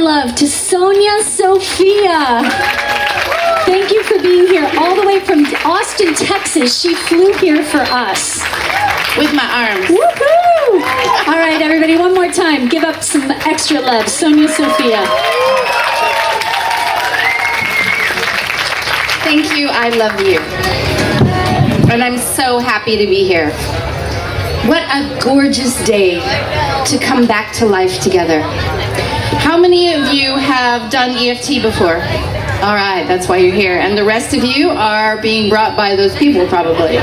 love to Sonya Sophia. Thank you for being here all the way from Austin, Texas. She flew here for us. With my arms. Woohoo! All right, everybody, one more time. Give up some extra love. Sonya Sophia. Thank you. I love you. And I'm so happy to be here. What a gorgeous day to come back to life together. How many of you have done EFT before? All right, that's why you're here. And the rest of you are being brought by those people, probably.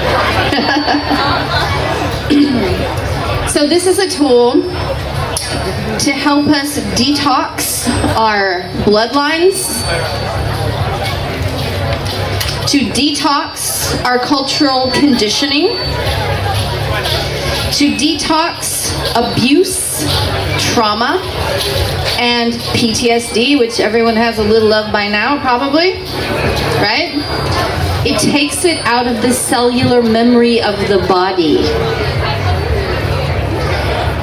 So this is a tool to help us detox our bloodlines, to detox our cultural conditioning, to detox abuse, trauma, and PTSD, which everyone has a little of by now, probably, right? It takes it out of the cellular memory of the body,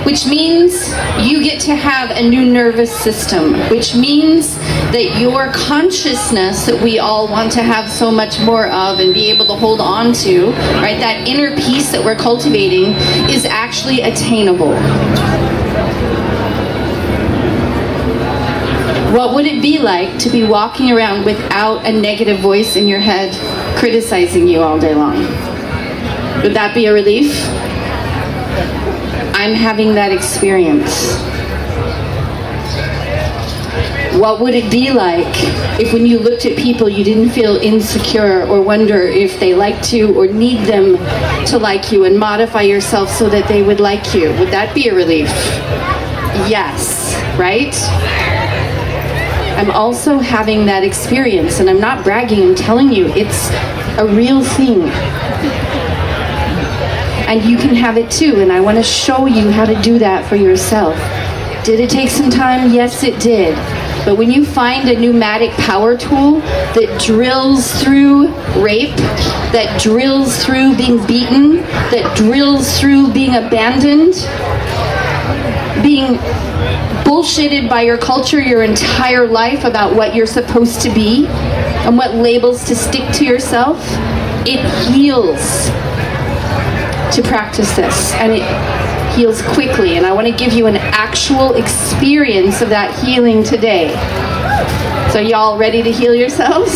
which means you get to have a new nervous system, which means that your consciousness that we all want to have so much more of and be able to hold on to, right, that inner peace that we're cultivating is actually attainable. What would it be like to be walking around without a negative voice in your head criticizing you all day long? Would that be a relief? I'm having that experience. What would it be like if when you looked at people you didn't feel insecure or wonder if they liked you or need them to like you and modify yourself so that they would like you? Would that be a relief? Yes, right? I'm also having that experience, and I'm not bragging, I'm telling you, it's a real thing. And you can have it too, and I want to show you how to do that for yourself. Did it take some time? Yes, it did. But when you find a pneumatic power tool that drills through rape, that drills through being beaten, that drills through being abandoned, being bullshitted by your culture your entire life about what you're supposed to be and what labels to stick to yourself, it heals to practice this, and it heals quickly, and I want to give you an actual experience of that healing today. So y'all ready to heal yourselves?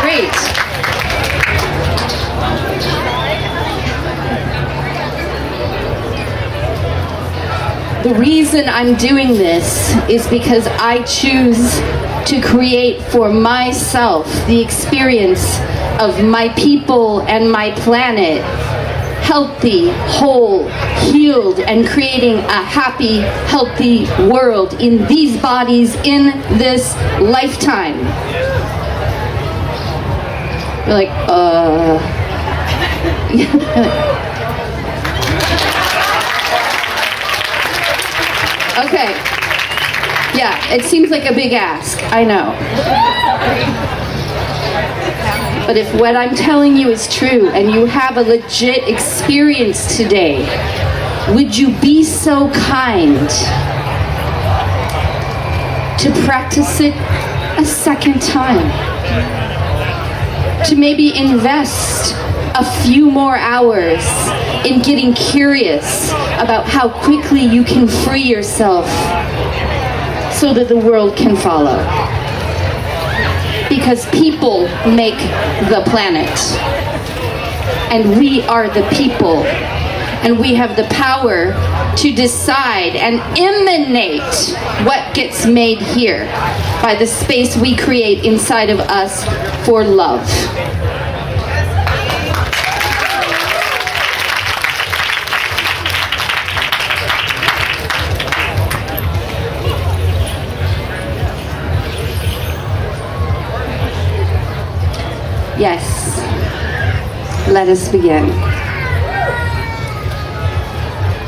Great. The reason I'm doing this is because I choose to create for myself the experience of my people and my planet healthy, whole, healed, and creating a happy, healthy world in these bodies in this lifetime. You're like, Okay. Yeah, it seems like a big ask, I know. But if what I'm telling you is true and you have a legit experience today, would you be so kind to practice it a second time? To maybe invest a few more hours in getting curious about how quickly you can free yourself so that the world can follow. Because people make the planet, and we are the people, and we have the power to decide and emanate what gets made here by the space we create inside of us for love. Yes, let us begin.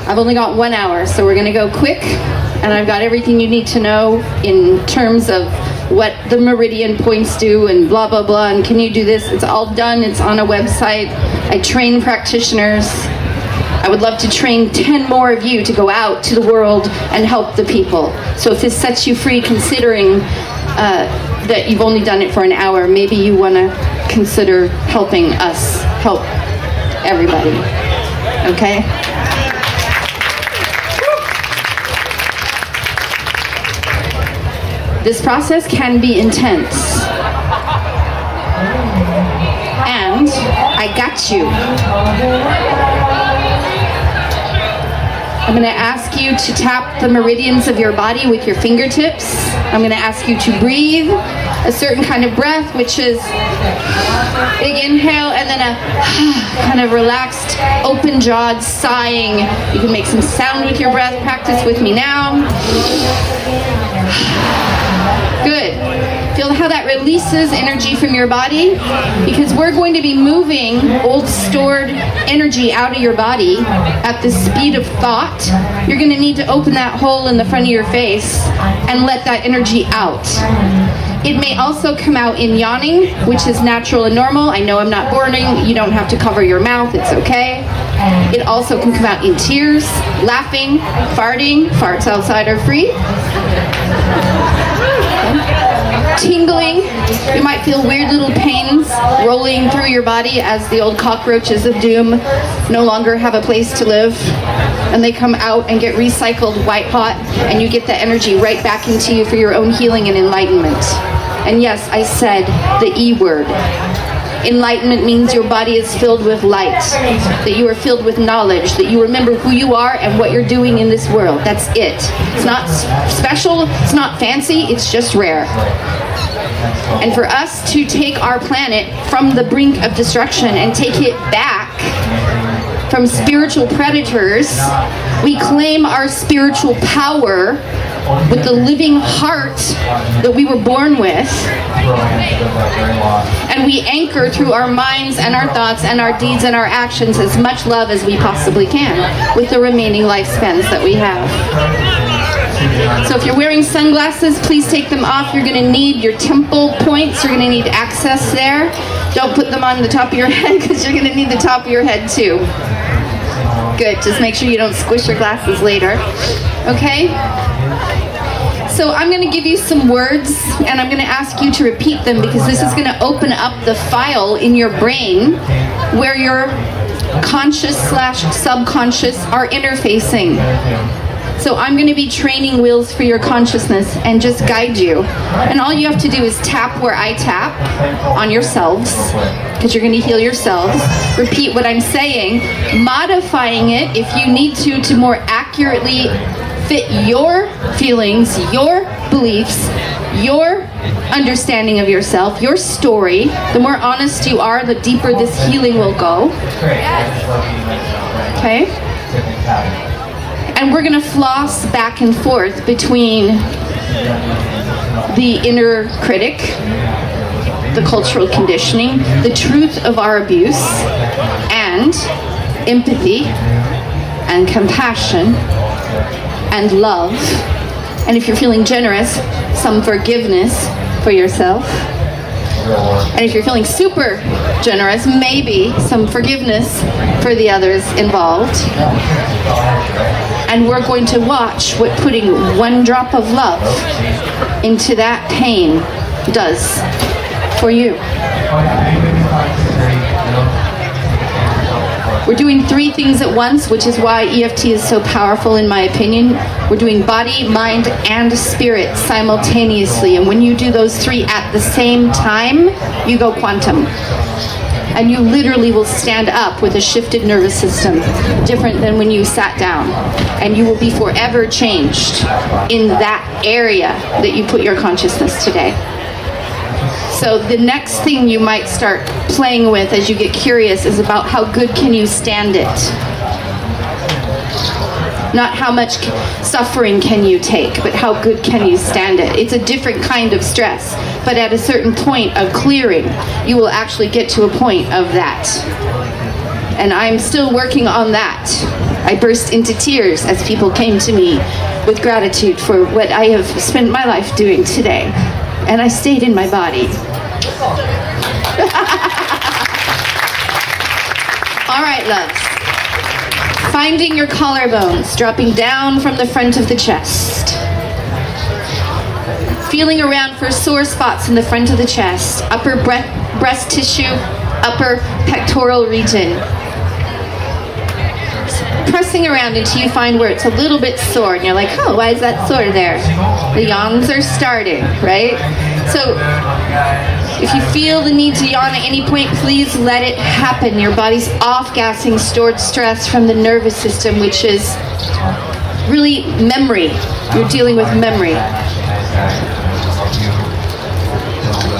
I've only got 1 hour, so we're gonna go quick, and I've got everything you need to know in terms of what the meridian points do and blah, blah, blah, and can you do this? It's all done, it's on a website. I train practitioners. I would love to train 10 more of you to go out to the world and help the people. So if this sets you free, considering that you've only done it for an hour, maybe you want to consider helping us help everybody. Okay? This process can be intense. And I got you. I'm going to ask you to tap the meridians of your body with your fingertips. I'm going to ask you to breathe a certain kind of breath, which is big inhale and then a kind of relaxed, open-jawed sighing. You can make some sound with your breath. Practice with me now. Good. Feel how that releases energy from your body, because we're going to be moving old stored energy out of your body at the speed of thought. You're going to need to open that hole in the front of your face and let that energy out. It may also come out in yawning, which is natural and normal. I know I'm not boring. You don't have to cover your mouth. It's okay. It also can come out in tears, laughing, farting. Farts outside are free. Tingling. You might feel weird little pains rolling through your body as the old cockroaches of doom no longer have a place to live, and they come out and get recycled white hot, and you get the energy right back into you for your own healing and enlightenment. And yes, I said the E word. Enlightenment means your body is filled with light, that you are filled with knowledge, that you remember who you are and what you're doing in this world. That's it. It's not special, it's not fancy, it's just rare. And for us to take our planet from the brink of destruction and take it back from spiritual predators, we claim our spiritual power with the living heart that we were born with, and we anchor through our minds and our thoughts and our deeds and our actions as much love as we possibly can with the remaining lifespans that we have. So if you're wearing sunglasses, please take them off. You're going to need your temple points. You're going to need access there. Don't put them on the top of your head, because you're going to need the top of your head too. Good. Just make sure you don't squish your glasses later. Okay? So I'm going to give you some words, and I'm going to ask you to repeat them, because this is going to open up the file in your brain where your conscious/subconscious are interfacing. So I'm going to be training wheels for your consciousness and just guide you. And all you have to do is tap where I tap on yourselves, because you're going to heal yourselves. Repeat what I'm saying, modifying it if you need to more accurately fit your feelings, your beliefs, your understanding of yourself, your story. The more honest you are, the deeper this healing will go. Okay? And we're going to floss back and forth between the inner critic, the cultural conditioning, the truth of our abuse, and empathy, and compassion, and love. And if you're feeling generous, some forgiveness for yourself. And if you're feeling super generous, maybe some forgiveness for the others involved. And we're going to watch what putting one drop of love into that pain does for you. We're doing 3 things at once, which is why EFT is so powerful in my opinion. We're doing body, mind, and spirit simultaneously. And when you do those 3 at the same time, you go quantum. And you literally will stand up with a shifted nervous system, different than when you sat down. And you will be forever changed in that area that you put your consciousness today. So the next thing you might start playing with as you get curious is about how good can you stand it. Not how much suffering can you take, but how good can you stand it. It's a different kind of stress, but at a certain point of clearing, you will actually get to a point of that. And I'm still working on that. I burst into tears as people came to me with gratitude for what I have spent my life doing today. And I stayed in my body. All right, loves. Finding your collarbones, dropping down from the front of the chest. Feeling around for sore spots in the front of the chest, upper breast tissue, upper pectoral region. Pressing around until you find where it's a little bit sore and you're like, oh, why is that sore there? The yawns are starting, right? So if you feel the need to yawn at any point, please let it happen. Your body's off-gassing stored stress from the nervous system, which is really memory. You're dealing with memory.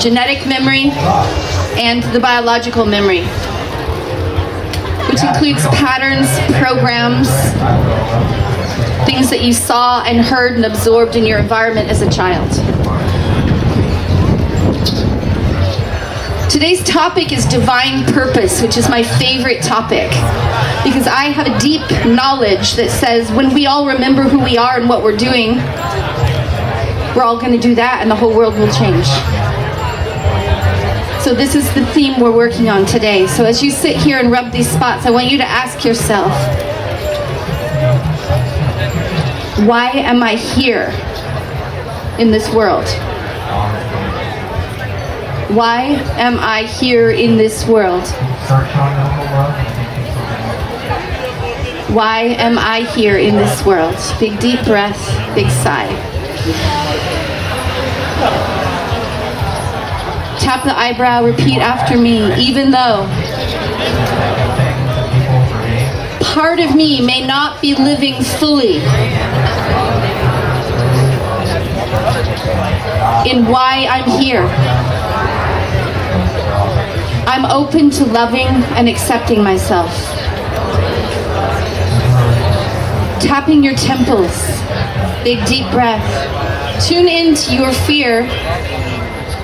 Genetic memory and the biological memory, which includes patterns, programs, things that you saw and heard and absorbed in your environment as a child. Today's topic is divine purpose, which is my favorite topic, because I have a deep knowledge that says when we all remember who we are and what we're doing, we're all going to do that and the whole world will change. So this is the theme we're working on today. So as you sit here and rub these spots, I want you to ask yourself, why am I here in this world? Why am I here in this world? Why am I here in this world? Big deep breath, big sigh. Tap the eyebrow, repeat after me. Even though part of me may not be living fully in why I'm here, I'm open to loving and accepting myself. Tapping your temples, big deep breath. Tune into your fear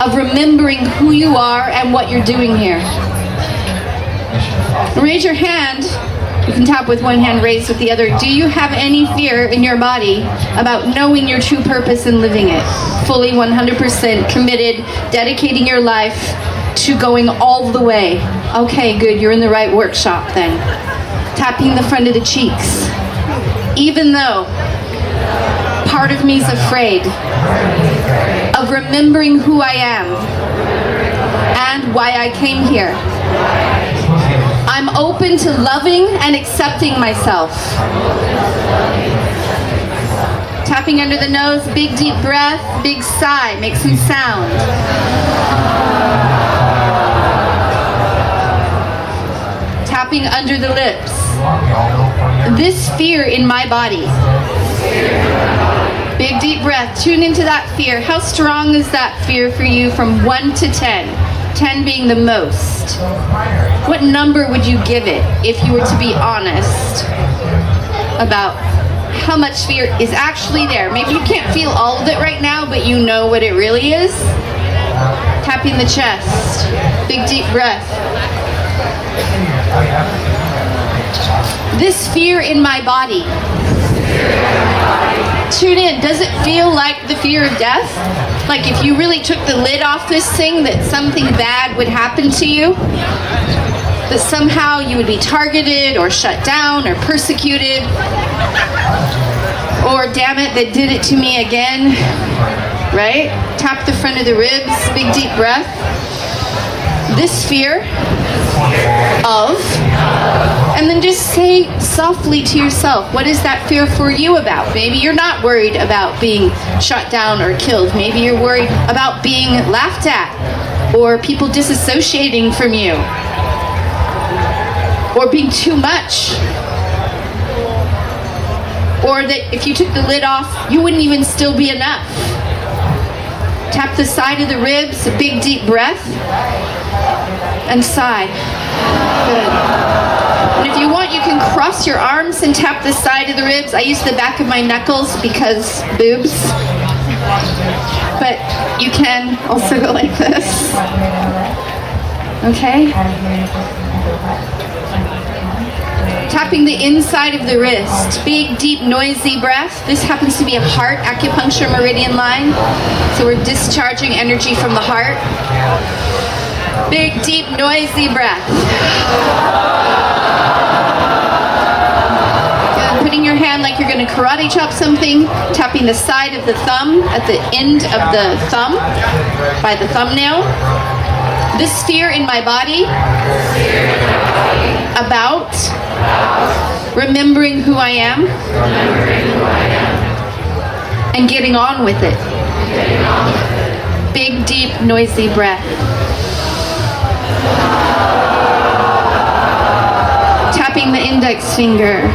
of remembering who you are and what you're doing here. Raise your hand. You can tap with one hand, raise with the other. Do you have any fear in your body about knowing your true purpose and living it? Fully 100% committed, dedicating your life to going all the way. Okay, good, you're in the right workshop then. Tapping the front of the cheeks. Even though part of me is afraid of remembering who I am and why I came here, I'm open to loving and accepting myself. Tapping under the nose, big deep breath, big sigh, make some sound. Tapping under the lips. This fear in my body. Big deep breath, tune into that fear. How strong is that fear for you from 1 to 10? 10 being the most. What number would you give it if you were to be honest about how much fear is actually there? Maybe you can't feel all of it right now, but you know what it really is. Tapping the chest. Big deep breath. This fear in my body. Tune in. Does it feel like the fear of death? Like if you really took the lid off this thing, that something bad would happen to you? That somehow you would be targeted or shut down or persecuted? Or damn it, they did it to me again? Right? Tap the front of the ribs, big deep breath. This fear of, and then just say softly to yourself, what is that fear for you about? Maybe you're not worried about being shut down or killed. Maybe you're worried about being laughed at or people disassociating from you or being too much, or that if you took the lid off, you wouldn't even still be enough. Tap the side of the ribs, a big deep breath, and sigh. Good. And if you want, you can cross your arms and tap the side of the ribs. I use the back of my knuckles because boobs. But you can also go like this. Okay? Tapping the inside of the wrist. Big, deep, noisy breath. This happens to be a heart acupuncture meridian line. So we're discharging energy from the heart. Big, deep, noisy breath. you're going to karate chop something, tapping the side of the thumb at the end of the thumb by the thumbnail. This sphere in my body about remembering who I am and getting on with it. Big, deep, noisy breath. Tapping the index finger.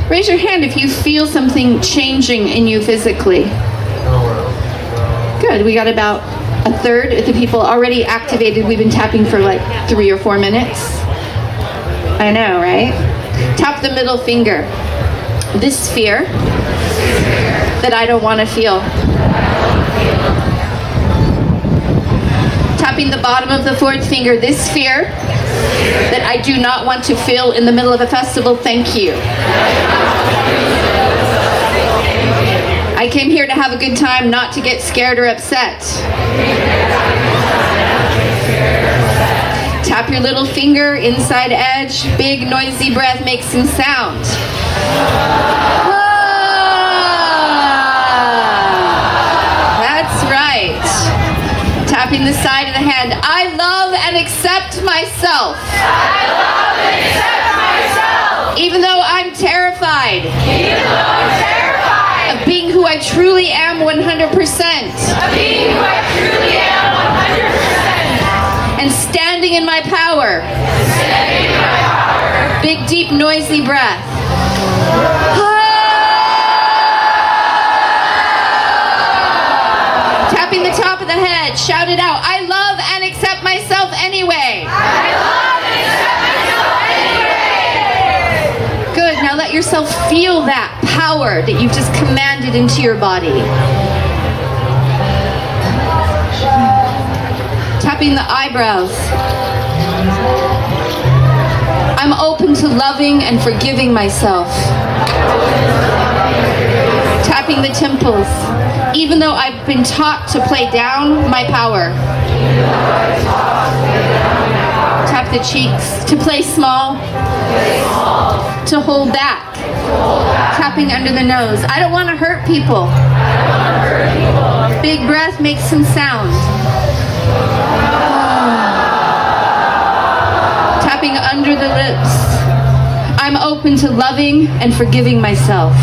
Raise your hand if you feel something changing in you physically. Good, we got about a third of the people already activated. We've been tapping for like 3 or 4 minutes. I know, right? Tap the middle finger. This fear that I don't want to feel. Tapping the bottom of the 4th finger. This fear that I do not want to feel in the middle of a festival. Thank you. I came here to have a good time, not to get scared or upset. Tap your little finger, inside edge, big noisy breath, make some sound. That's right. Tapping the side of the hand. I love and accept myself. I love and accept myself. Even though I'm terrified. Even though I'm terrified. Of being who I truly am 100%. Of being who I truly am 100%. And standing in my power. Standing in my power. Big, deep, noisy breath. Tapping the top of the head. Shout it out. I love and accept myself anyway. I love and accept myself anyway. Good. Now let yourself feel that power that you've just commanded into your body. Tapping the eyebrows. I'm open to loving and forgiving myself. Tapping the temples. Even though I've been taught to play down my power. Tap the cheeks. To play small. To hold back. Tapping under the nose. I don't want to hurt people. Big breath, make some sound. Tapping under the lips. I'm open to loving and forgiving myself.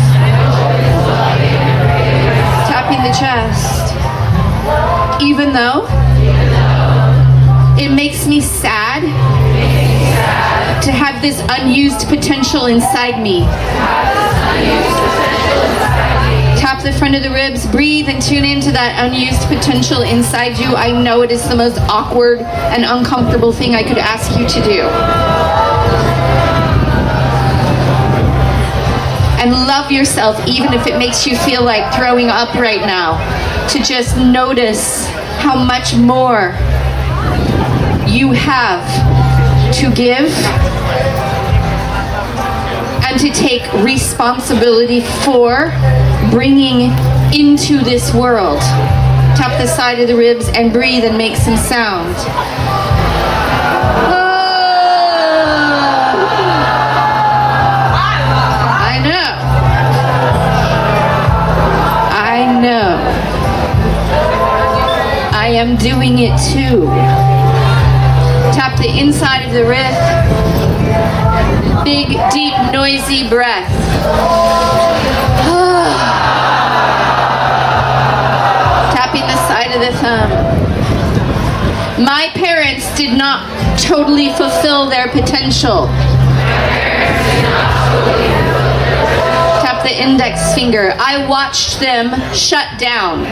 Tapping the chest. Even though it makes me sad to have this unused potential inside me. Tap the front of the ribs, breathe and tune into that unused potential inside you. I know it is the most awkward and uncomfortable thing I could ask you to do. And love yourself even if it makes you feel like throwing up right now. To just notice how much more you have to give and to take responsibility for bringing into this world. Tap the side of the ribs and breathe and make some sound. I know. I am doing it too. Tap the inside of the wrist. Big, deep, noisy breath. Tapping the side of the thumb. My parents did not totally fulfill their potential. Tap the index finger. I watched them shut down.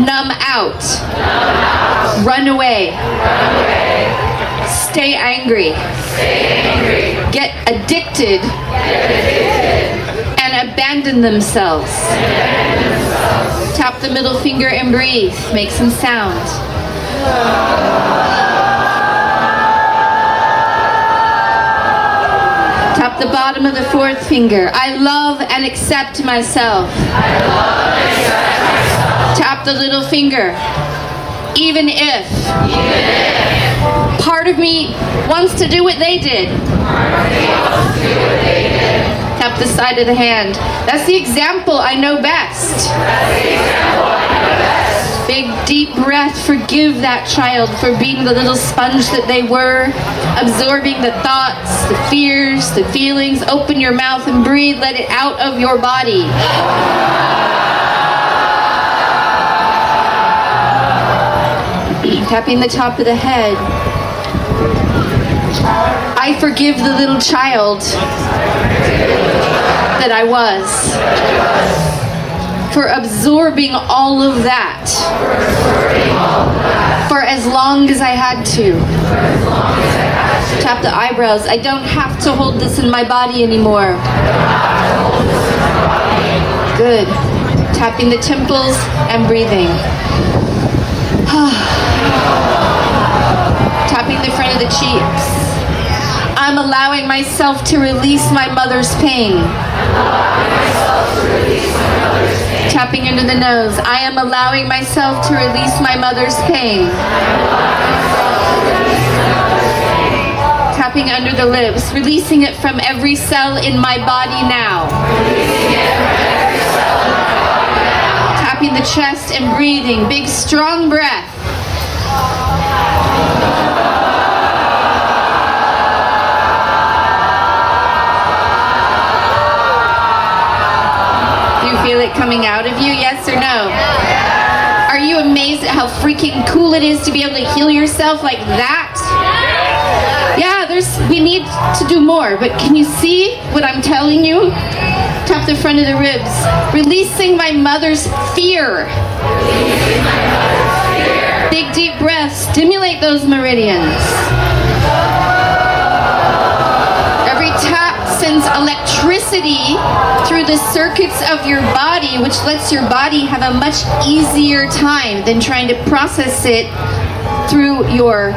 Numb out. Run away. Stay angry. Get addicted. And abandon themselves. Tap the middle finger and breathe. Make some sound. Tap the bottom of the 4th finger. I love and accept myself. Tap the little finger. Even if part part of me wants to do what they did. Tap the side of the hand. That's the example I know best. Big deep breath. Forgive that child for being the little sponge that they were, absorbing the thoughts, the fears, the feelings. Open your mouth and breathe. Let it out of your body. Tapping the top of the head. I forgive the little child that I was for absorbing all of that for as long as I had to. Tap the eyebrows. I don't have to hold this in my body anymore. Good. Tapping the temples and breathing. Tapping the front of the cheeks. I'm allowing myself to release my mother's pain. Tapping into the nose. I am allowing myself to release my mother's pain. Tapping under the lips. Releasing it from every cell in my body now. Tapping the chest and breathing. Big strong breath. Feel it coming out of you, yes or no? Are you amazed at how freaking cool it is to be able to heal yourself like that? Yeah, we need to do more, but can you see what I'm telling you? Tap the front of the ribs. Releasing my mother's fear. Big deep breath. Stimulate those meridians. Every tap sends electricity through the circuits of your body, which lets your body have a much easier time than trying to process it through your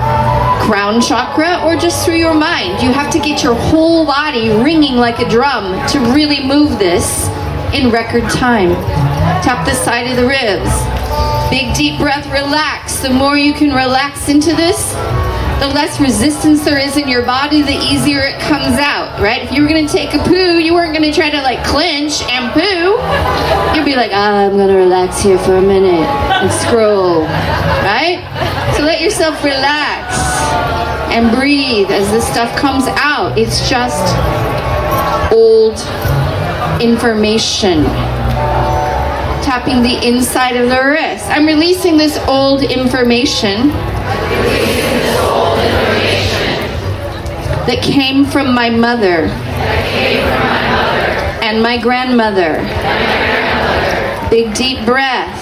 crown chakra or just through your mind. You have to get your whole body ringing like a drum to really move this in record time. Tap the side of the ribs. Big deep breath, relax. The more you can relax into this, the less resistance there is in your body, the easier it comes out, right? If you were going to take a poo, you weren't going to try to like clench and poo. You'd be like, I'm going to relax here for a minute and scroll, right? So let yourself relax and breathe as this stuff comes out. It's just old information. Tapping the inside of the wrist. I'm releasing this old information that came from my mother and my grandmother. Big deep breath.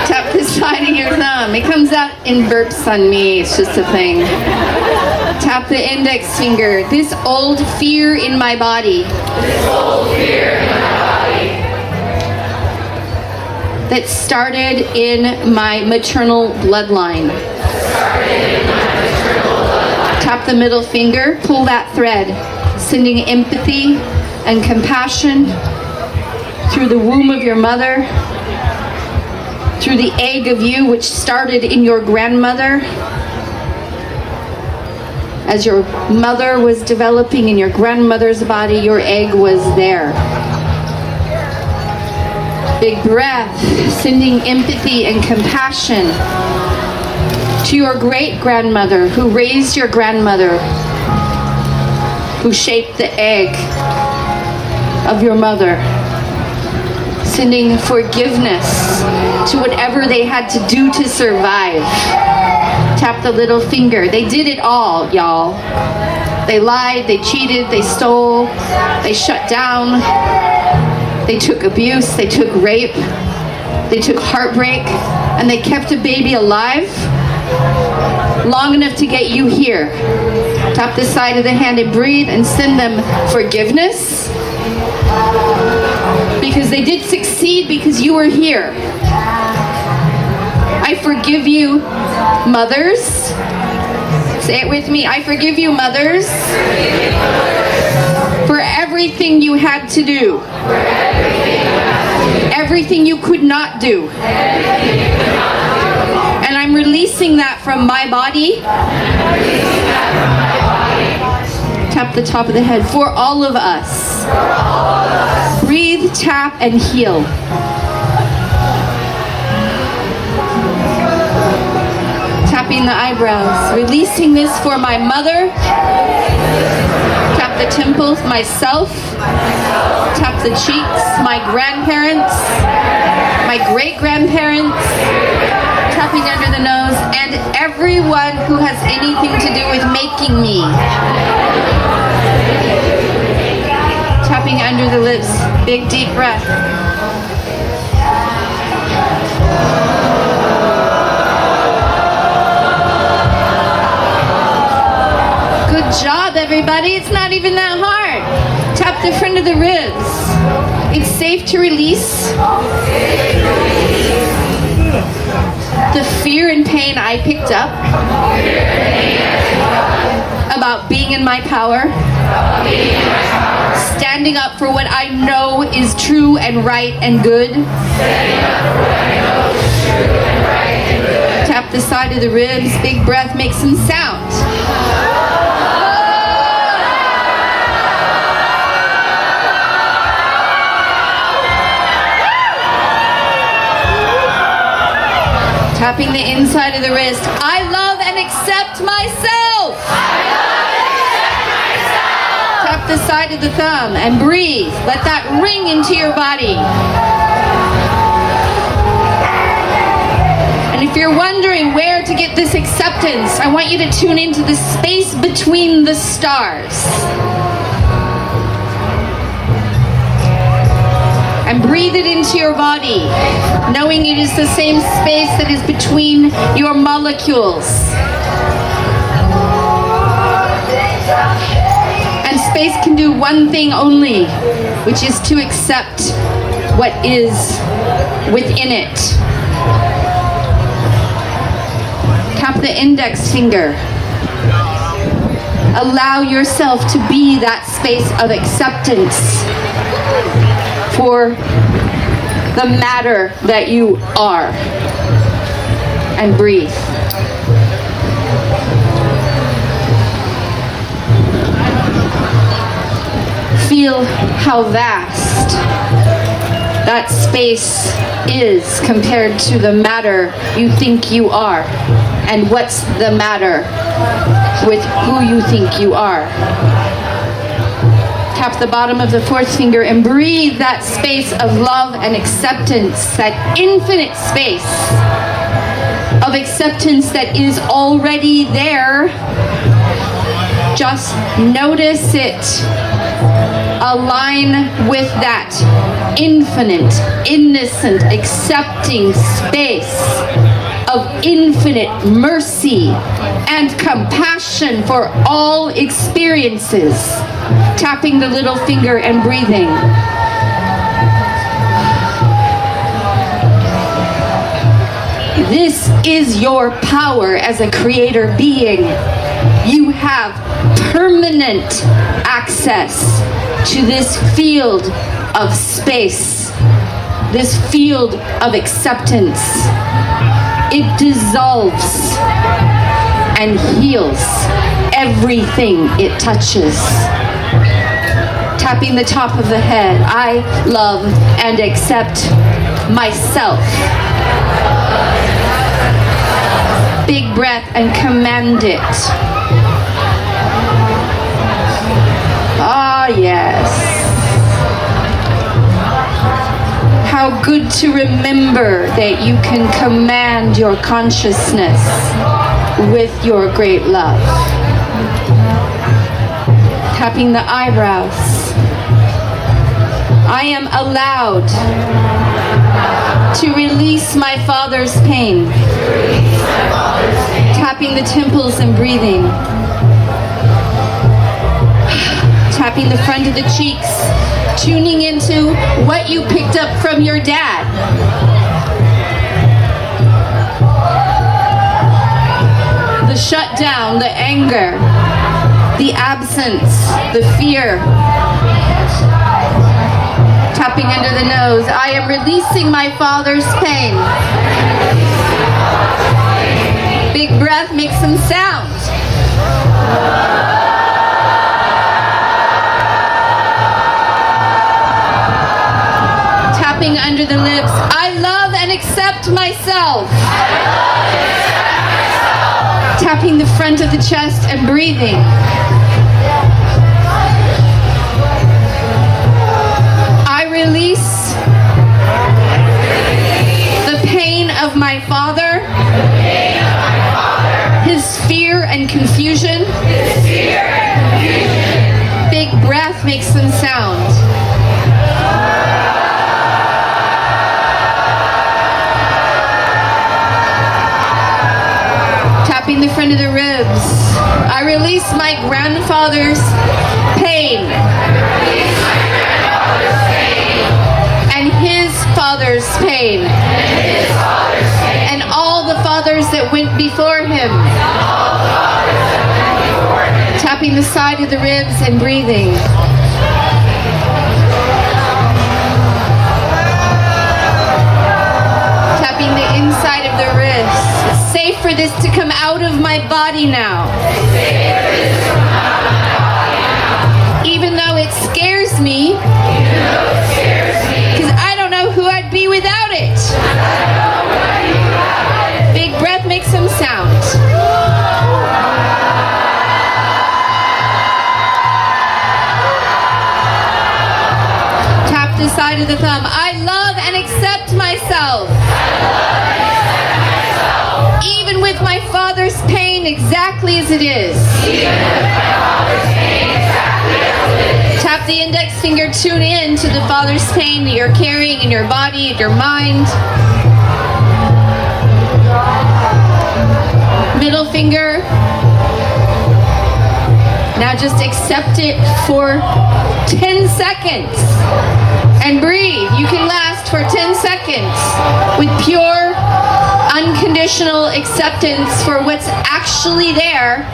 Tap the side of your thumb. It comes out in burps on me. It's just a thing. Tap the index finger. This old fear in my body. That started in my maternal bloodline. Tap the middle finger, pull that thread, sending empathy and compassion through the womb of your mother, through the egg of you which started in your grandmother. As your mother was developing in your grandmother's body, your egg was there. Big breath, sending empathy and compassion to your great-grandmother who raised your grandmother, who shaped the egg of your mother. Sending forgiveness to whatever they had to do to survive. Tap the little finger. They did it all, y'all. They lied, they cheated, they stole, they shut down. They took abuse, they took rape, they took heartbreak, and they kept a baby alive long enough to get you here. Tap the side of the hand and breathe and send them forgiveness. Because they did succeed because you were here. I forgive you, mothers. Say it with me. I forgive you, mothers. For every everything you had to do, everything you could not do. And I'm releasing that from my body. Tap the top of the head. For all of us. Breathe, tap, and heal. Tapping the eyebrows. Releasing this for my mother. Tap the temples, myself. Tap the cheeks, my grandparents, my great-grandparents. Tapping under the nose, and everyone who has anything to do with making me. Tapping under the lips, big deep breath. Good job, everybody. It's not even that hard. Tap the front of the ribs. It's safe to release the fear and pain I picked up about being in my power, standing up for what I know is true and right and good. Tap the side of the ribs, big breath, make some sound. Tapping the inside of the wrist. I love and accept myself. Tap the side of the thumb and breathe. Let that ring into your body. And if you're wondering where to get this acceptance, I want you to tune into the space between the stars. And breathe it into your body, knowing it is the same space that is between your molecules. And space can do one thing only, which is to accept what is within it. Tap the index finger. Allow yourself to be that space of acceptance for the matter that you are. And breathe. Feel how vast that space is compared to the matter you think you are. And what's the matter with who you think you are? Tap the bottom of the fourth finger and breathe that space of love and acceptance, that infinite space of acceptance that is already there. Just notice it. Align with that infinite, innocent, accepting space of infinite mercy and compassion for all experiences. Tapping the little finger and breathing. This is your power as a creator being. You have permanent access to this field of space, this field of acceptance. It dissolves and heals everything it touches. Tapping the top of the head. I love and accept myself. Big breath and command it. Ah, yes. How good to remember that you can command your consciousness with your great love. Tapping the eyebrows. I am allowed to release my father's pain. Tapping the temples and breathing. Tapping the front of the cheeks. Tuning into what you picked up from your dad. The shutdown, the anger. the absence, the fear. Tapping under the nose. I am releasing my father's pain. Big breath, make some sound. Tapping under the lips. I love and accept myself. Tapping the front of the chest and breathing. I release the pain of my father, his fear and confusion. Big breath makes some sound. Tapping the front of the ribs. I release my grandfather's pain. And his father's pain. And all the fathers that went before him. Tapping the side of the ribs and breathing. Tapping the inside of the wrist. It's safe for this to come out of my body now. Even though it scares me. Because I don't know who I'd be without it. Big breath, make some sound. Tap the side of the thumb. I love and accept myself. Even with my father's pain exactly as it is. Tap the index finger, tune in to the father's pain that you're carrying in your body, in your mind. Middle finger. Now just accept it for 10 seconds. And breathe. You can last for 10 seconds with pure, unconditional acceptance for what's actually there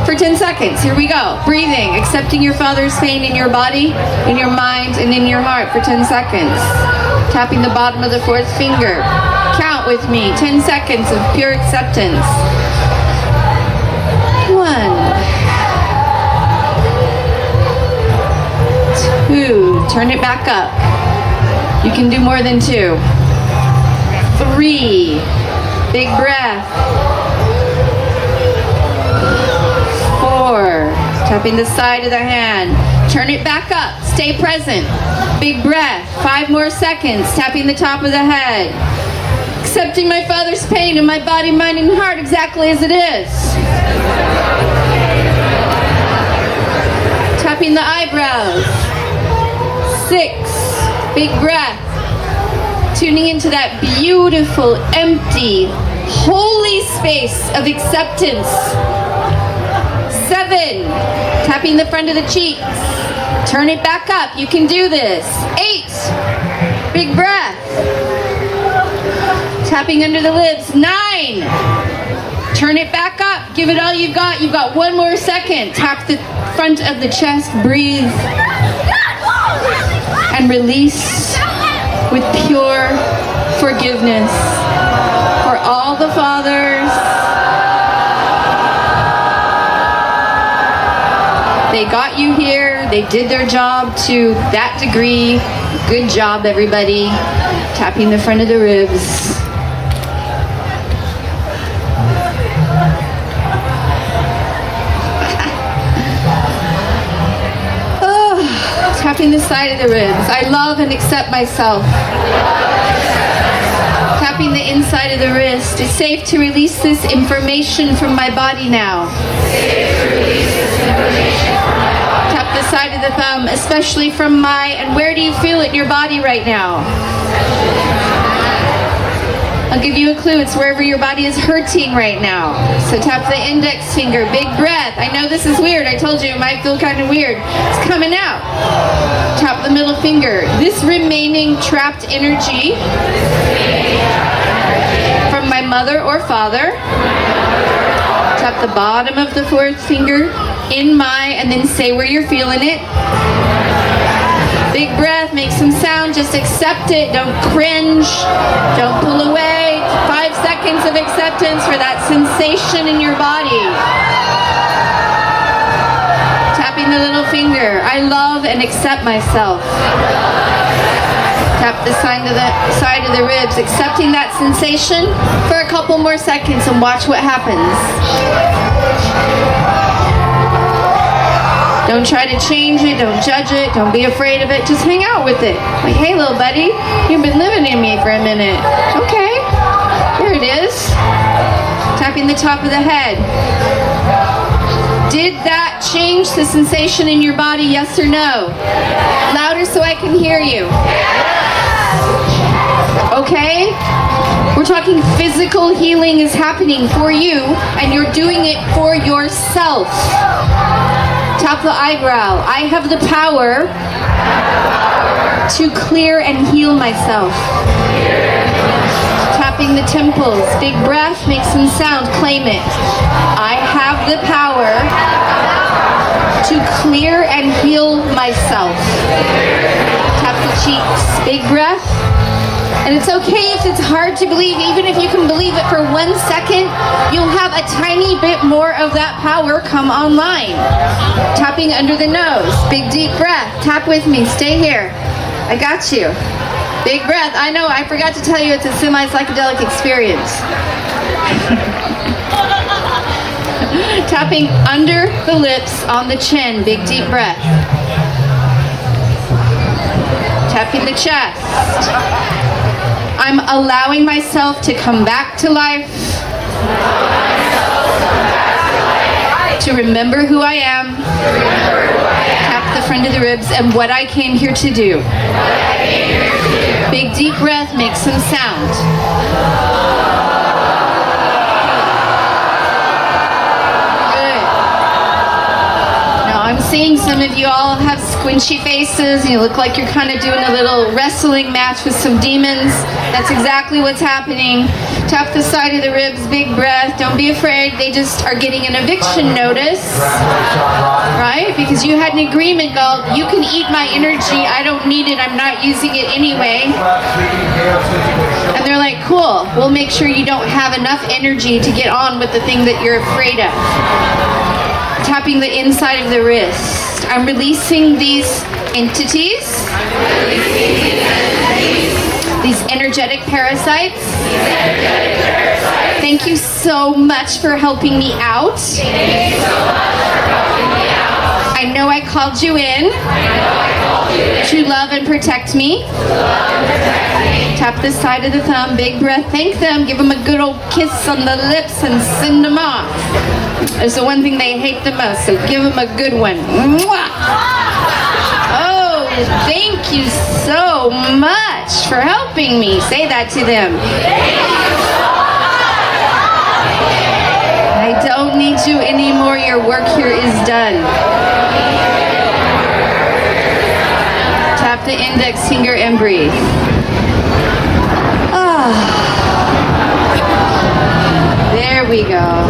for 10 seconds. Here we go. Breathing, accepting your father's pain in your body, in your mind, and in your heart for 10 seconds. Tapping the bottom of the fourth finger. Count with me. 10 seconds of pure acceptance. 1. 2. Turn it back up. You can do more than 2. 3. Big breath. 4. Tapping the side of the hand. Turn it back up. Stay present. Big breath. 5 more seconds. Tapping the top of the head. Accepting my father's pain in my body, mind, and heart exactly as it is. Tapping the eyebrows. 6. Big breath. Tuning into that beautiful, empty, holy space of acceptance. 7. Tapping the front of the cheeks. Turn it back up. You can do this. 8. Big breath. Tapping under the lips. 9. Turn it back up. Give it all you've got. You've got 1 more second. Tap the front of the chest. Breathe. And release with pure forgiveness for all the fathers. They got you here. They did their job to that degree. Good job, everybody. Tapping the front of the ribs. Tapping the side of the ribs. I love and accept myself. Tapping the inside of the wrist. It's safe to release this information from my body now. Tap the side of the thumb, especially from my, and where do you feel it in your body right now? I'll give you a clue. It's wherever your body is hurting right now. So tap the index finger. Big breath. I know this is weird. I told you it might feel kind of weird. It's coming out. Tap the middle finger. This remaining trapped energy my mother or father. Tap the bottom of the fourth finger. in my, and then say where you're feeling it. Big breath, make some sound, just accept it. Don't cringe, don't pull away. 5 seconds of acceptance for that sensation in your body. Tapping the little finger. I love and accept myself. Tap the side of the ribs, accepting that sensation for a couple more seconds and watch what happens. Don't try to change it, don't judge it, don't be afraid of it, just hang out with it. Like, hey little buddy, you've been living in me for a minute. Okay, there it is. Tapping the top of the head. Did that change the sensation in your body, yes or no? Louder so I can hear you. Okay? We're talking physical healing is happening for you, and you're doing it for yourself. Tap the eyebrow. I have the power to clear and heal myself. Tapping the temples. Big breath, make some sound, claim it. I have the power to clear and heal myself. Tap the cheeks. Big breath. And it's okay if it's hard to believe. Even if you can believe it for 1 second, you'll have a tiny bit more of that power come online. Tapping under the nose. Big deep breath. Tap with me. Stay here. I got you. Big breath. I know, I forgot to tell you it's a semi-psychedelic experience. Tapping under the lips on the chin. Big deep breath. Tapping the chest. I'm allowing myself to come back to life, to remember who I am, tap the front of the ribs, and what I came here to do. Big deep breath, make some sound. Good. Now I'm seeing some of you all have squinchy faces, and you look like you're kind of doing a little wrestling match with some demons. That's exactly what's happening. Tap the side of the ribs, big breath. Don't be afraid. They just are getting an eviction notice, right? Because you had an agreement, go, you can eat my energy. I don't need it. I'm not using it anyway. And they're like, cool. We'll make sure you don't have enough energy to get on with the thing that you're afraid of. Tapping the inside of the wrist. I'm releasing these entities. These energetic parasites. Thank you so much for helping me out. I know I called you in to love and protect me. Tap the side of the thumb, big breath, thank them, give them a good old kiss on the lips and send them off. It's the one thing they hate the most, so give them a good one. Mwah! Oh, thank you so much for helping me. Say that to them. I don't need you anymore. Your work here is done. Tap the index finger and breathe. There we go.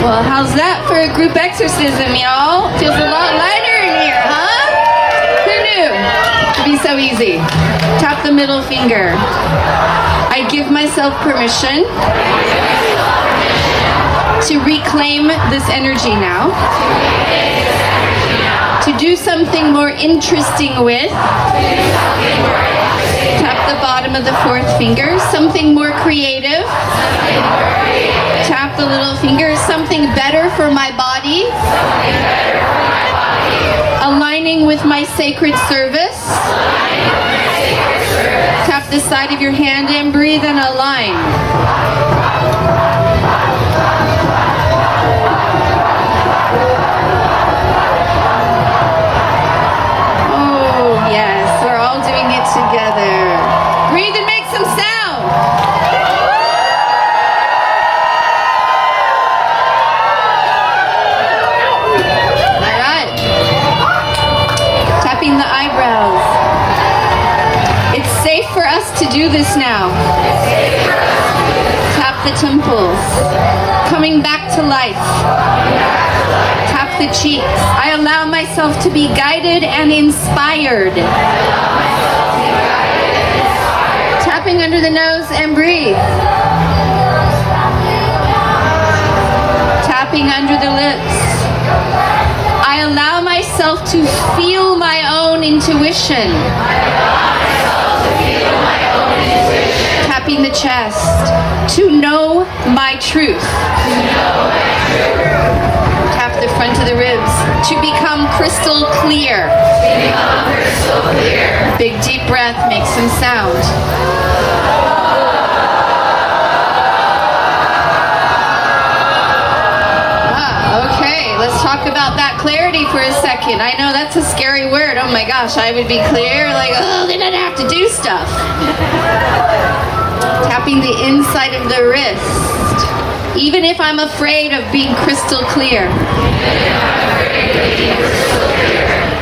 Well, how's that for a group exorcism, y'all? Feels a lot lighter in here, huh? Who knew? It'd be so easy. Tap the middle finger. I give myself permission to reclaim this energy now. To do something more interesting with. Tap the bottom of the fourth finger. Something more creative. Tap the little finger. Something better for my body. Aligning with my sacred service. Tap the side of your hand and breathe and align. Together. Breathe and make some sound. All right. Tapping the eyebrows. It's safe for us to do this now. Tap the temples. Coming back to life. Tap the cheeks. I allow myself to be guided and inspired. Tapping under the nose and breathe. Tapping under the lips. I allow myself to feel my own intuition. Tapping the chest. To know my truth. Tap the front of the ribs. To become crystal clear. Big deep breath, make some sound. Okay, let's talk about that clarity for a second. I know that's a scary word. Oh my gosh, I would be clear. Like, oh, they don't have to do stuff. Tapping the inside of the wrist. Even if I'm afraid of being crystal clear.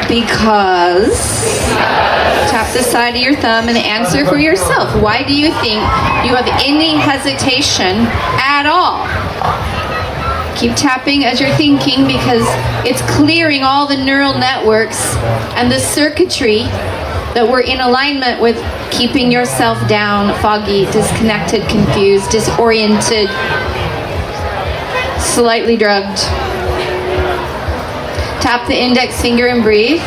Because tap the side of your thumb and answer for yourself. Why do you think you have any hesitation at all? Keep tapping as you're thinking, because it's clearing all the neural networks and the circuitry that were in alignment with keeping yourself down, foggy, disconnected, confused, disoriented, slightly drugged. Tap the index finger and breathe.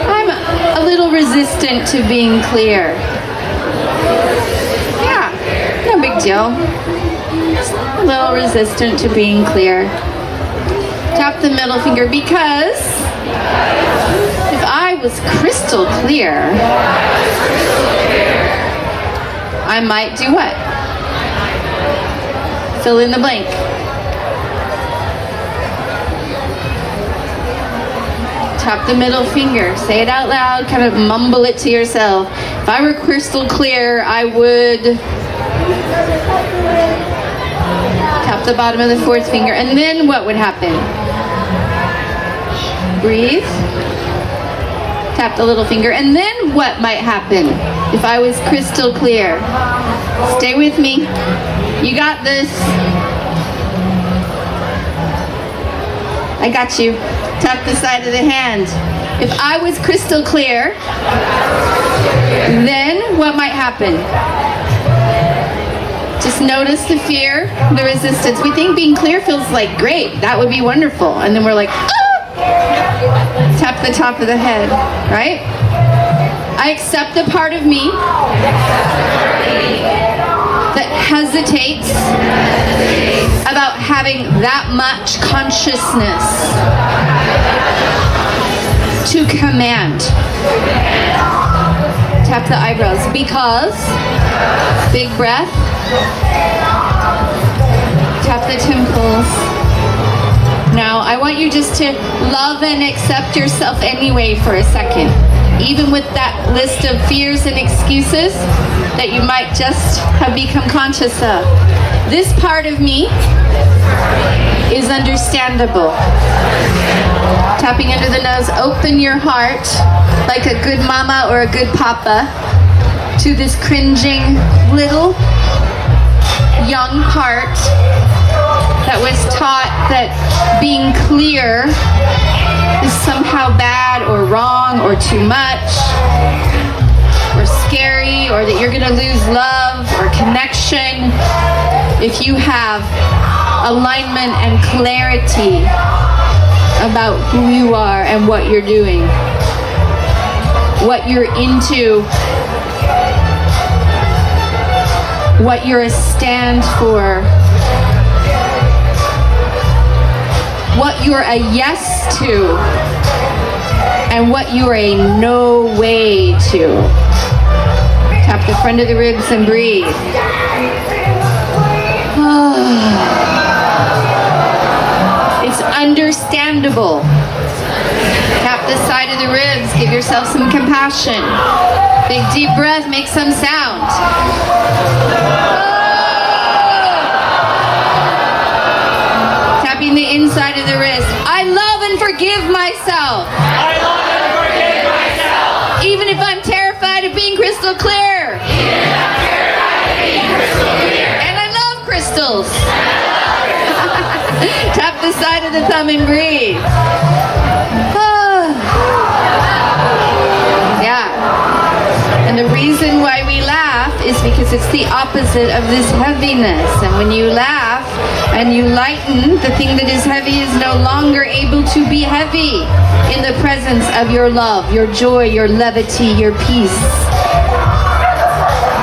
I'm a little resistant to being clear. Yeah, no big deal. Just a little resistant to being clear. Tap the middle finger, because if I was crystal clear, I might do what? Fill in the blank. Tap the middle finger. Say it out loud, kind of mumble it to yourself. If I were crystal clear, I would tap the bottom of the fourth finger. And then what would happen? Breathe. Tap the little finger. And then what might happen if I was crystal clear? Stay with me. You got this. I got you. Tap the side of the hand. If I was crystal clear, then what might happen? Just notice the fear, the resistance. We think being clear feels like great. That would be wonderful. And then we're like, ah! Tap the top of the head, right? I accept the part of me that hesitates about having that much consciousness to command. Tap the eyebrows, because big breath. Tap the temples. Now, I want you just to love and accept yourself anyway for a second. Even with that list of fears and excuses that you might just have become conscious of. This part of me is understandable. Tapping under the nose, open your heart like a good mama or a good papa to this cringing little young part that was taught that being clear is somehow bad or wrong or too much or scary, or that you're going to lose love or connection if you have alignment and clarity about who you are and what you're doing, what you're into, what you're a stand for, what you're a yes to, and what you're a no way to. Tap the front of the ribs and breathe. It's understandable. Tap the side of the ribs. Give yourself some compassion. Big deep breath. Make some sound. Tapping the inside of the wrist. I love and forgive myself. I love and forgive myself. Even if I'm terrified of being being crystal clear. And I love crystals. Tap the side of the thumb and breathe. Yeah. And the reason why we laugh is because it's the opposite of this heaviness. And when you laugh and you lighten, the thing that is heavy is no longer able to be heavy in the presence of your love, your joy, your levity, your peace.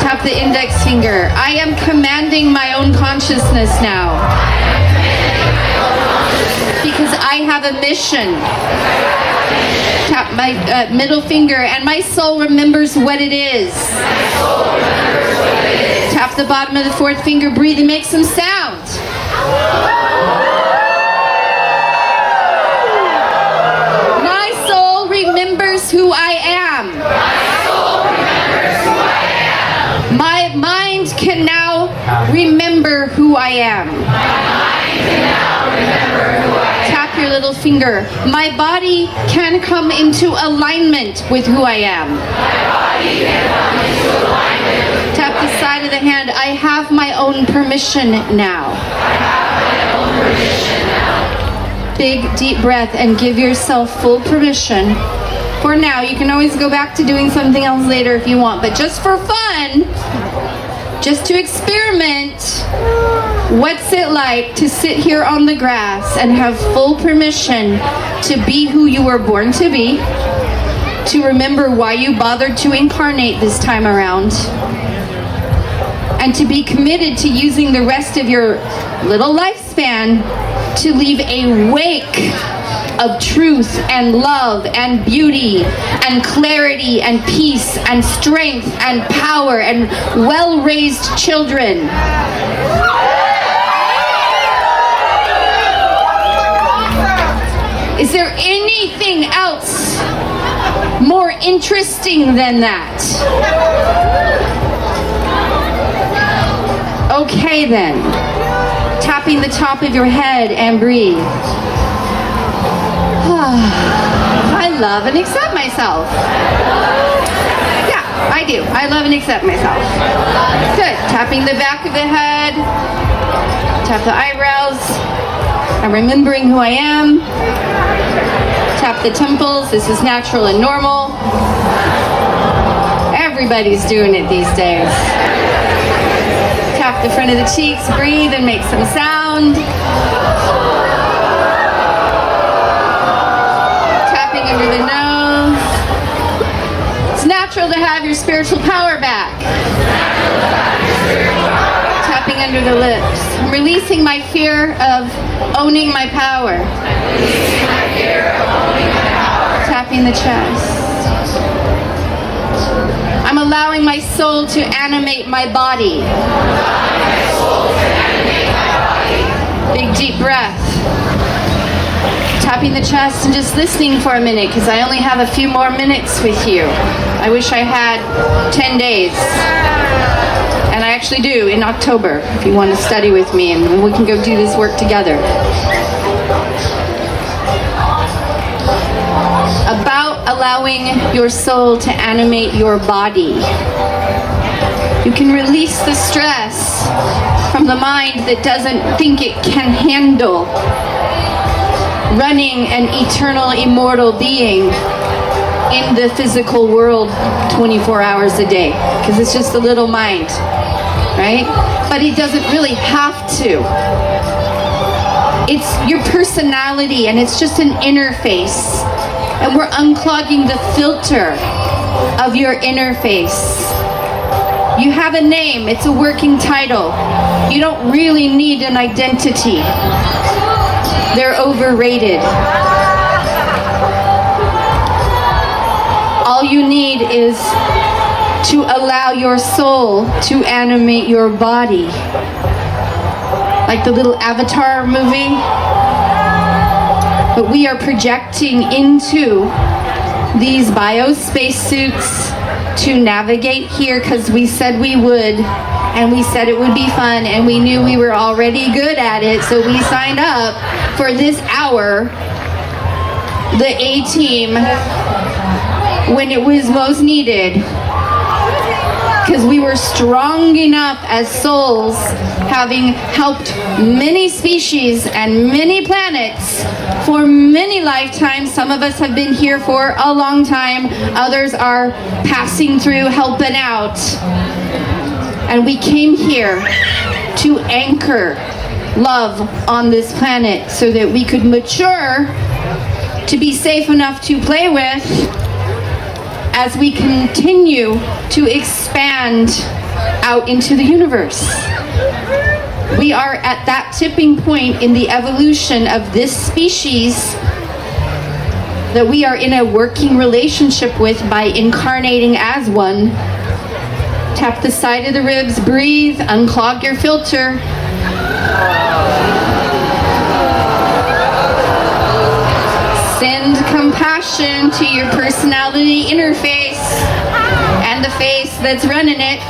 Tap the index finger. I am commanding my own consciousness now. Because I have a mission. Tap my middle finger, and my soul remembers what it is. Tap the bottom of the fourth finger, breathe and make some sound. My soul remembers who I am. My mind can now remember who I am. Tap your little finger. My body can come into alignment with who I am. Tap the side of the hand. I have my own permission now. Big deep breath and give yourself full permission. For now, you can always go back to doing something else later if you want, but just for fun, just to experiment, what's it like to sit here on the grass and have full permission to be who you were born to be, to remember why you bothered to incarnate this time around, and to be committed to using the rest of your little lifespan to leave a wake of truth and love and beauty and clarity and peace and strength and power and well-raised children. Is there anything else more interesting than that? Okay then. Tapping the top of your head and breathe. I love and accept myself. Yeah, I do. I love and accept myself. Good. Tapping the back of the head. Tap the eyebrows. I'm remembering who I am. Tap the temples. This is natural and normal. Everybody's doing it these days. Tap the front of the cheeks. Breathe and make some sound. Under the nose. It's natural to have your spiritual power back. Tapping under the lips. I'm releasing my fear of owning my power. Tapping the chest. I'm allowing my soul to animate my body. Big deep breath. Tapping the chest and just listening for a minute because I only have a few more minutes with you. I wish I had 10 days. And I actually do in October if you want to study with me and we can go do this work together. About allowing your soul to animate your body. You can release the stress from the mind that doesn't think it can handle running an eternal, immortal being in the physical world 24 hours a day. Because it's just a little mind, right? But it doesn't really have to. It's your personality and it's just an interface. And we're unclogging the filter of your interface. You have a name, it's a working title. You don't really need an identity. They're overrated. All you need is to allow your soul to animate your body. Like the little Avatar movie. But we are projecting into these biospacesuits to navigate here because we said we would. And we said it would be fun, and we knew we were already good at it, so we signed up for this hour, the A-team, when it was most needed, because we were strong enough as souls, having helped many species and many planets for many lifetimes. Some of us have been here for a long time, others are passing through, helping out. And we came here to anchor love on this planet so that we could mature to be safe enough to play with as we continue to expand out into the universe. We are at that tipping point in the evolution of this species that we are in a working relationship with by incarnating as one. Tap the side of the ribs, breathe, unclog your filter. Send compassion to your personality interface and the face that's running it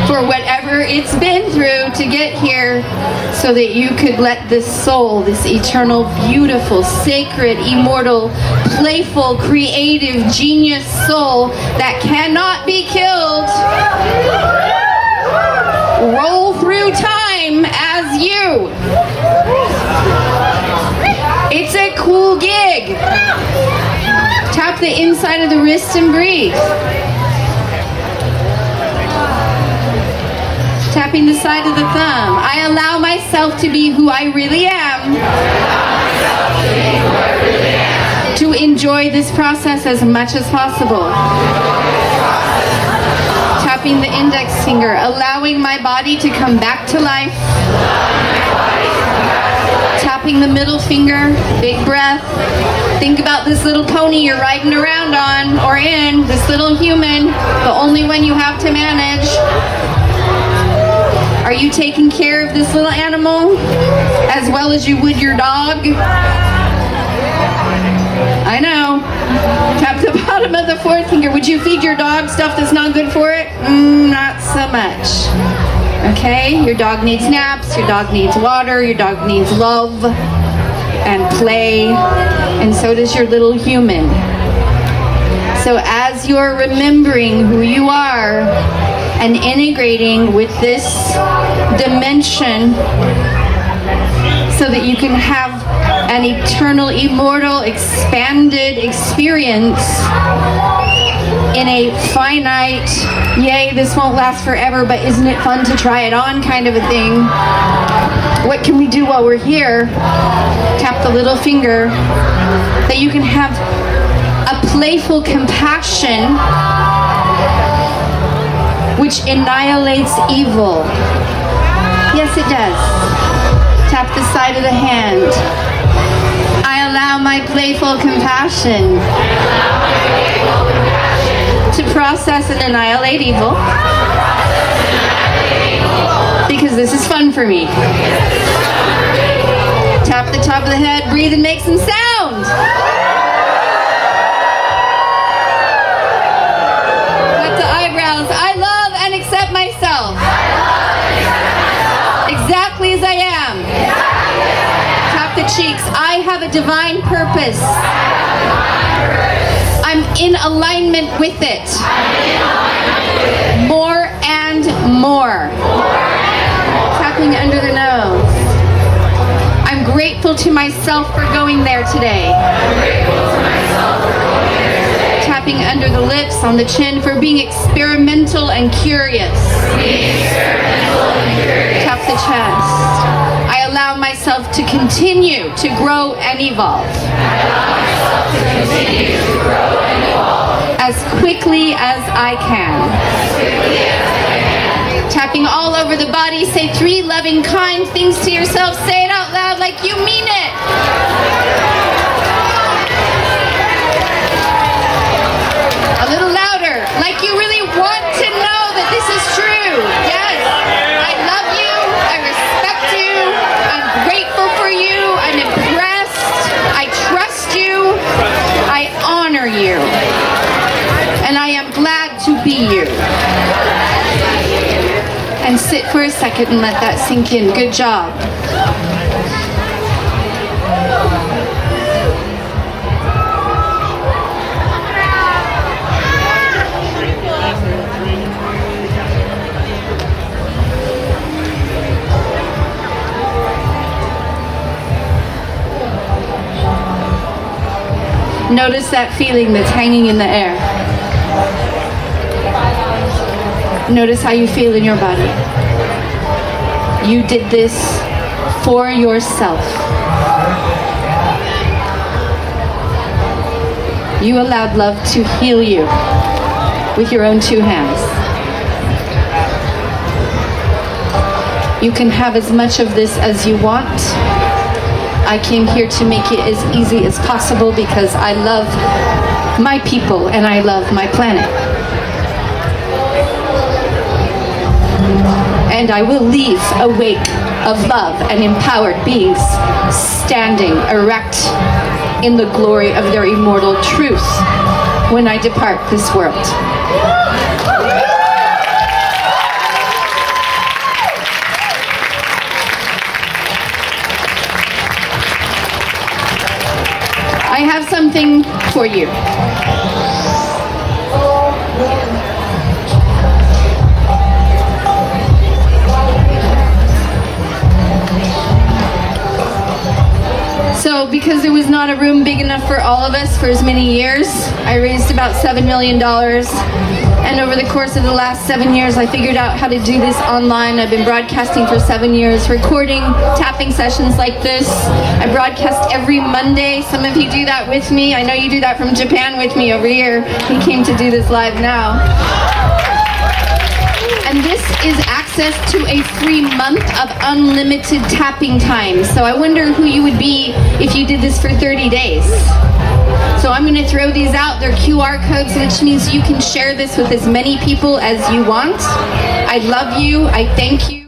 for whatever it's been through to get here, so that you could let this soul, this eternal, beautiful, sacred, immortal, playful, creative, genius soul that cannot be killed, roll through time as you. It's a cool gig. Tap the inside of the wrist and breathe. Tapping the side of the thumb. I allow myself to be who I really am. To enjoy this process as much as possible. Tapping the index finger, allowing my body to come back to life. Tapping the middle finger, big breath. Think about this little pony you're riding around on or in, this little human, the only one you have to manage. Are you taking care of this little animal as well as you would your dog? I know. Tap the bottom of the fourth finger. Would you feed your dog stuff that's not good for it? Not so much. Okay? Your dog needs naps, your dog needs water, your dog needs love and play, and so does your little human. So as you're remembering who you are and integrating with this dimension so that you can have an eternal, immortal, expanded experience in a finite, yay, this won't last forever, but isn't it fun to try it on kind of a thing. What can we do while we're here? Tap the little finger that you can have a playful compassion which annihilates evil. Yes, it does. Tap the side of the hand. I allow my playful compassion to process and annihilate evil because this is fun for me. Tap the top of the head, breathe and make some sound. Tap the eyebrows. I love and accept myself. Exactly as I am. Tap the cheeks. I have a divine purpose. I'm in alignment with it. More and more. Tapping under the nose. I'm grateful to myself for going there today. Tapping under the lips, on the chin, for being experimental and curious. Tap the chest. I allow myself to continue to grow and evolve. As quickly as I can. Tapping all over the body, say 3 loving, kind things to yourself. Say it out loud like you mean it. A little louder, like you really want to know that this is true. Yes, I love you, I respect you, I'm grateful for you, I'm impressed, I trust you, I honor you, and I am glad to be you. And sit for a second and let that sink in. Good job. Notice that feeling that's hanging in the air. Notice how you feel in your body. You did this for yourself. You allowed love to heal you with your own 2 hands. You can have as much of this as you want. I came here to make it as easy as possible because I love my people and I love my planet. And I will leave a wake of love and empowered beings standing erect in the glory of their immortal truth when I depart this world. I have something for you. So, because there was not a room big enough for all of us for as many years, I raised about $7 million. And over the course of the last 7 years, I figured out how to do this online. I've been broadcasting for 7 years, recording tapping sessions like this. I broadcast every Monday. Some of you do that with me. I know you do that from Japan with me over here. He came to do this live now. And this is access to a free month of unlimited tapping time. So I wonder who you would be if you did this for 30 days. So I'm going to throw these out. They're QR codes, which means you can share this with as many people as you want. I love you. I thank you.